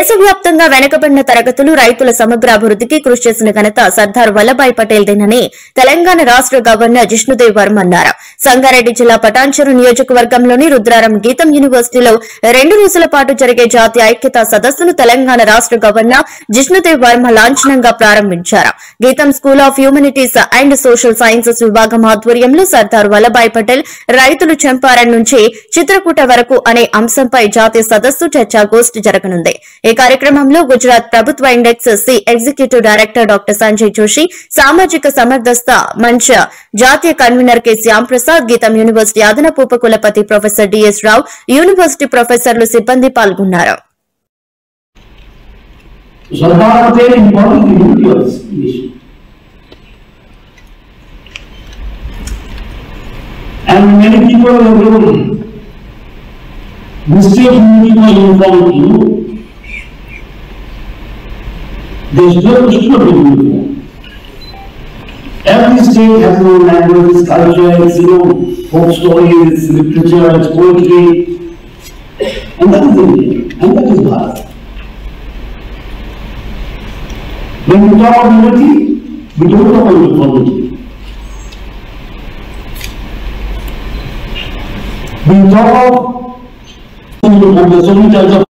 దేశవ్యాప్తంగా వెనుకబడిన తరగతులు రైతుల సమగ్ర అభివృద్ధికి కృషి చేసిన ఘనత సర్దార్ వల్లభాయ్ పటేల్దేనని తెలంగాణ రాష్ట్ర గవర్నర్ జిష్ణుదేవ్ వర్మ అన్నారు. సంగారెడ్డి జిల్లా పటాన్చెరు నియోజకవర్గంలోని రుద్రారం గీతం యూనివర్సిటీలో 2 రోజుల పాటు జరిగే జాతీయ ఐక్యతా సదస్సును తెలంగాణ రాష్ట్ర గవర్నర్ జిష్ణుదేవ్ వర్మ లాంఛనంగా ప్రారంభించారు. గీతం school of humanities and social sciences విభాగం ఆధ్వర్యంలో సర్దార్ వల్లభాయ్ పటేల్ రైతులు చంపారణ్ నుంచి చిత్రకూట వరకు అనే అంశంపై జాతీయ సదస్సు చర్చాగోష్ఠి జరగనుంది. ఈ కార్యక్రమంలో గుజరాత్ ప్రభుత్వ index C executive director doctor Sanjay Joshi, సామాజిక సమర్థత మంచ్ జాతీయ కన్వీనర్ కె శ్యాంప్రసాద్, గీతం యూనివర్సిటీ అదనపు ఉపకులపతి ప్రొఫెసర్ డిఎస్ రావు, యూనివర్సిటీ ప్రొఫెసర్లు, సిబ్బంది పాల్గొన్నారు. There is no question of uniform. Every state has its own language, its culture, its folk stories, its literature, its poetry, and that is India, and that is Bharat. When we talk of unity, we don't talk of uniformity. We talk of uniform. There are so many types of